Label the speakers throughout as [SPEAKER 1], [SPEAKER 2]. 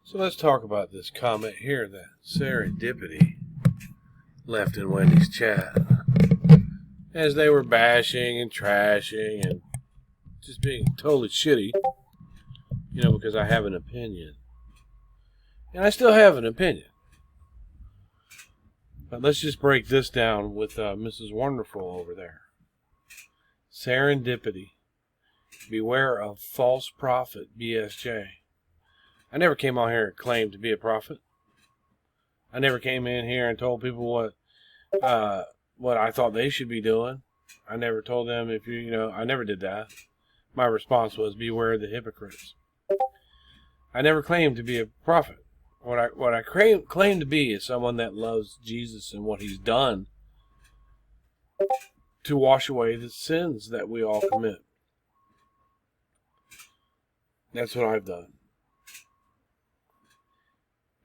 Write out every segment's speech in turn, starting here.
[SPEAKER 1] So let's talk about this comment here that Serendipity left in Wendy's chat. As they were bashing and trashing and just being totally shitty, because I have an opinion. And I still have an opinion. But let's just break this down with Mrs. Wonderful over there. Serendipity. Beware of false prophet, BSJ. I never came on here and claimed to be a prophet. I never came in here and told people what I thought they should be doing. I never told them I never did that. My response was, beware of the hypocrites. I never claimed to be a prophet. What I claim to be is someone that loves Jesus and what he's done to wash away the sins that we all commit. That's what I've done.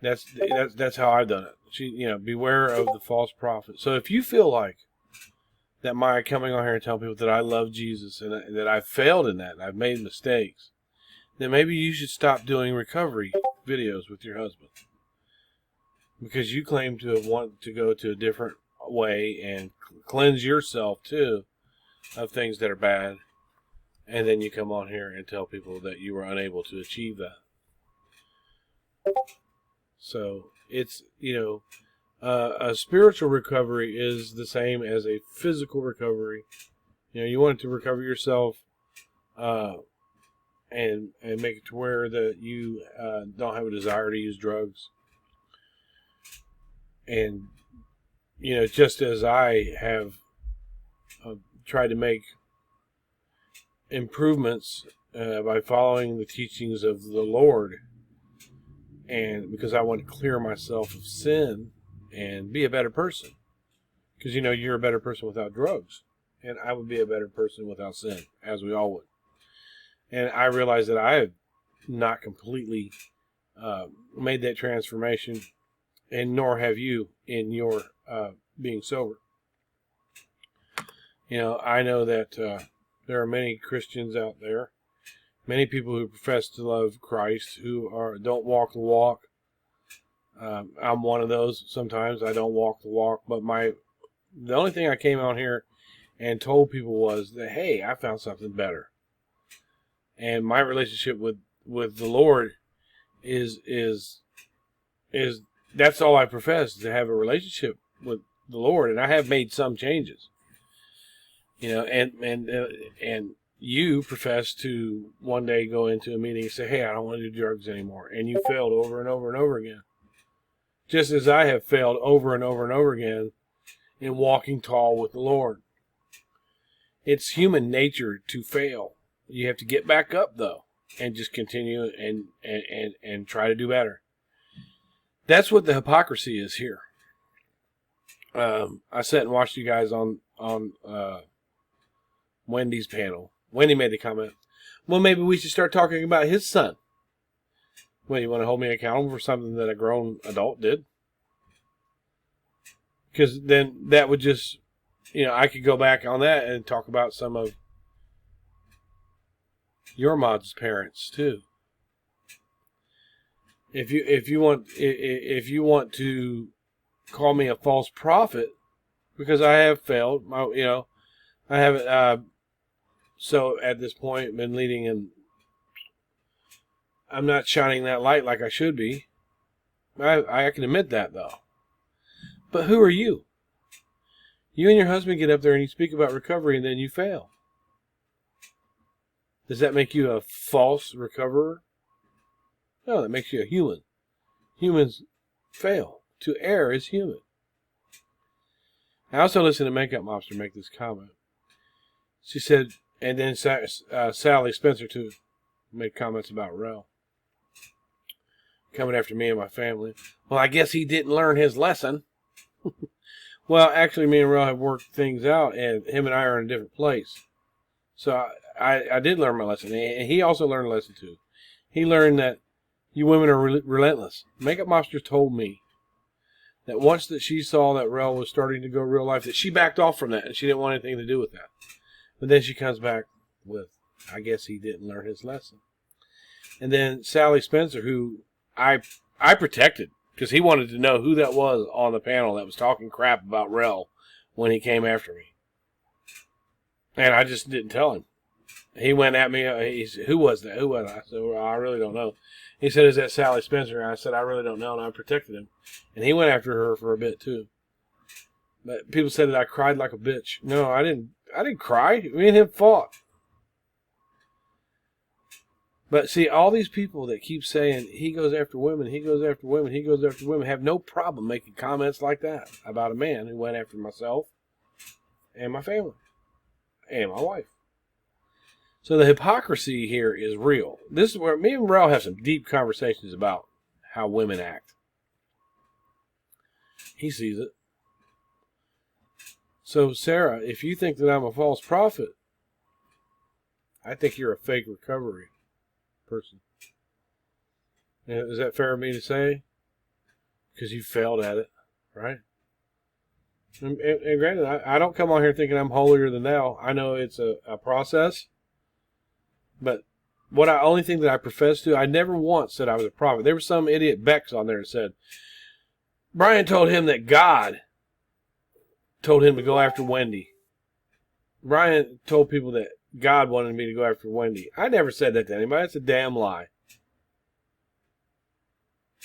[SPEAKER 1] That's how I've done it. Beware of the false prophet. So if you feel like that my coming on here and telling people that I love Jesus and that I've failed in that and I've made mistakes, then maybe you should stop doing recovery videos with your husband. Because you claim to want to go to a different way and cleanse yourself too of things that are bad. And then you come on here and tell people that you were unable to achieve that. So it's, a spiritual recovery is the same as a physical recovery. You want to recover yourself and make it to where that you don't have a desire to use drugs. And, just as I have tried to make improvements by following the teachings of the Lord, and because I want to clear myself of sin and be a better person. Because, you're a better person without drugs. And I would be a better person without sin, as we all would. And I realize that I have not completely made that transformation, and nor have you in your being sober. I know that there are many Christians out there, many people who profess to love Christ who don't walk the walk. I'm one of those. Sometimes I don't walk the walk, but the only thing I came out here and told people was that, hey, I found something better. And my relationship with the Lord is that's all I profess, to have a relationship with the Lord, and I have made some changes. And you profess to one day go into a meeting and say, hey, I don't want to do drugs anymore. And you failed over and over and over again. Just as I have failed over and over and over again in walking tall with the Lord. It's human nature to fail. You have to get back up, though, and just continue and try to do better. That's what the hypocrisy is here. I sat and watched you guys on Wendy's panel. Wendy made the comment, well, maybe we should start talking about his son. Well, you want to hold me accountable for something that a grown adult did? Because then that would just, I could go back on that and talk about some of your mod's parents too. If you want to call me a false prophet, because I have failed, I haven't. So at this point, been leading, and I'm not shining that light like I should be. I can admit that, though. But who are you? You and your husband get up there and you speak about recovery, and then you fail. Does that make you a false recoverer? No, that makes you a human. Humans fail. To err is human. I also listened to Makeup Mobster make this comment. She said, and then Sally Spencer, too, made comments about Rel coming after me and my family. Well, I guess he didn't learn his lesson. Well, actually, me and Rel have worked things out, and him and I are in a different place. So I did learn my lesson, and he also learned a lesson, too. He learned that you women are relentless. Makeup Mobster told me that once that she saw that Rel was starting to go real life, that she backed off from that, and she didn't want anything to do with that. But then she comes back with, I guess he didn't learn his lesson. And then Sally Spencer, who I protected, because he wanted to know who that was on the panel that was talking crap about Rel when he came after me. And I just didn't tell him. He went at me. He said, "Who was that? Who was that?" I said, "Well, I really don't know." He said, "Is that Sally Spencer?" And I said, "I really don't know," and I protected him. And he went after her for a bit, too. But people said that I cried like a bitch. No, I didn't cry. Me and him fought. But see, all these people that keep saying, he goes after women, he goes after women, he goes after women, have no problem making comments like that about a man who went after myself and my family and my wife. So the hypocrisy here is real. This is where me and Rel have some deep conversations about how women act. He sees it. So, Sarah, if you think that I'm a false prophet, I think you're a fake recovery person. Is that fair of me to say? Because you failed at it, right? And granted, I don't come on here thinking I'm holier than thou. I know it's a process. But only thing that I profess to, I never once said I was a prophet. There was some idiot Bex on there that said, Bryan told him that God told him to go after Wendy. Bryan told people that God wanted me to go after Wendy. I never said that to anybody. That's a damn lie.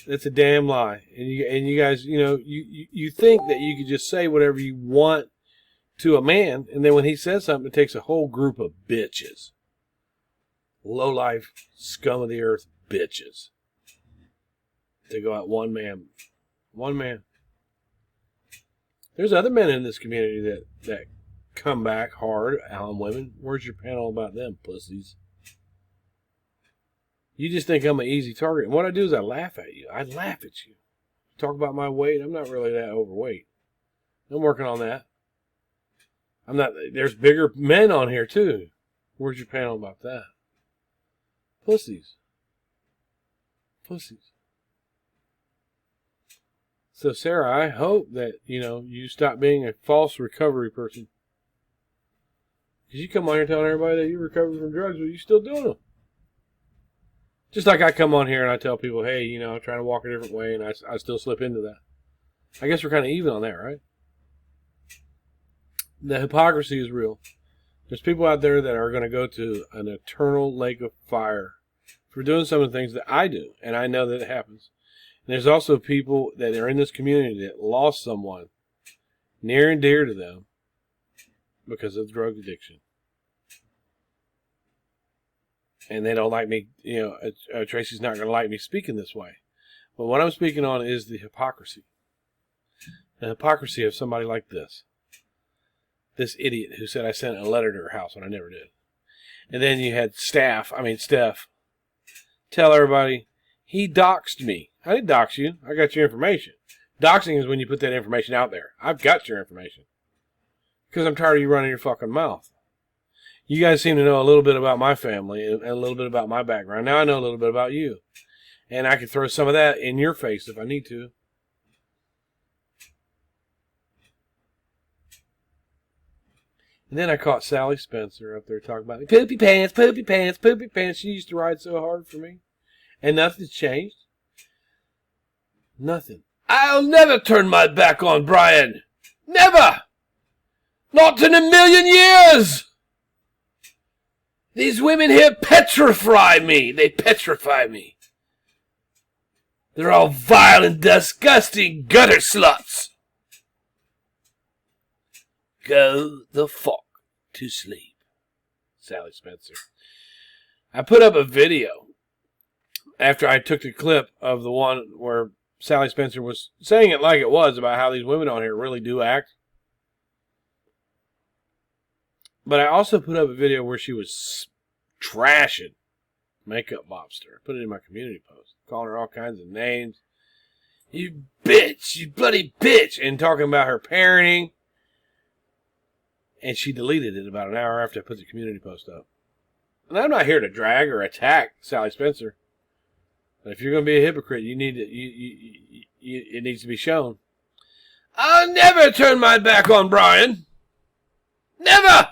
[SPEAKER 1] That's a damn lie. And you guys, you think that you could just say whatever you want to a man, and then when he says something, it takes a whole group of bitches. Low-life, scum of the earth bitches. To go out one man. One man. There's other men in this community that come back hard on women. Where's your panel about them, pussies? You just think I'm an easy target. And what I do is I laugh at you. I laugh at you. Talk about my weight. I'm not really that overweight. I'm working on that. I'm not. There's bigger men on here, too. Where's your panel about that? Pussies. Pussies. So, Sarah, I hope that, you stop being a false recovery person. Because you come on here telling everybody that you recovered from drugs, but you're still doing them. Just like I come on here and I tell people, hey, I'm trying to walk a different way, and I still slip into that. I guess we're kind of even on that, right? The hypocrisy is real. There's people out there that are going to go to an eternal lake of fire for doing some of the things that I do, and I know that it happens. And there's also people that are in this community that lost someone near and dear to them because of drug addiction. And they don't like me, Tracy's not going to like me speaking this way. But what I'm speaking on is the hypocrisy. The hypocrisy of somebody like this. This idiot who said I sent a letter to her house when I never did. And then you had Steph, tell everybody, he doxed me. I didn't dox you. I got your information. Doxing is when you put that information out there. I've got your information. Because I'm tired of you running your fucking mouth. You guys seem to know a little bit about my family and a little bit about my background. Now I know a little bit about you. And I can throw some of that in your face if I need to. And then I caught Sally Spencer up there talking about poopy pants, poopy pants, poopy pants. She used to ride so hard for me. And nothing's changed. Nothing. I'll never turn my back on Bryan. Never! Not in a million years! These women here petrify me. They petrify me. They're all vile and disgusting gutter sluts. Go the fuck to sleep. Sally Spencer. I put up a video after I took the clip of the one where Sally Spencer was saying it like it was about how these women on here really do act. But I also put up a video where she was trashing Makeup Mobster. Put it in my community post. Calling her all kinds of names. You bitch! You bloody bitch! And talking about her parenting. And she deleted it about an hour after I put the community post up. And I'm not here to drag or attack Sally Spencer. But if you're going to be a hypocrite, you need to, it needs to be shown. I'll never turn my back on Bryan. Never!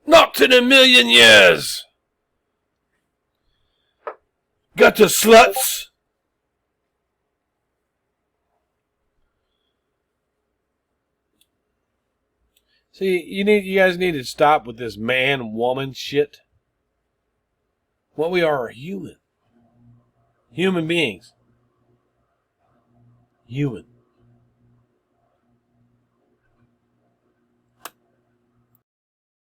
[SPEAKER 1] Not in a million years. Gutter sluts. See, you guys need to stop with this man-woman shit. What we are human. Human beings. Human.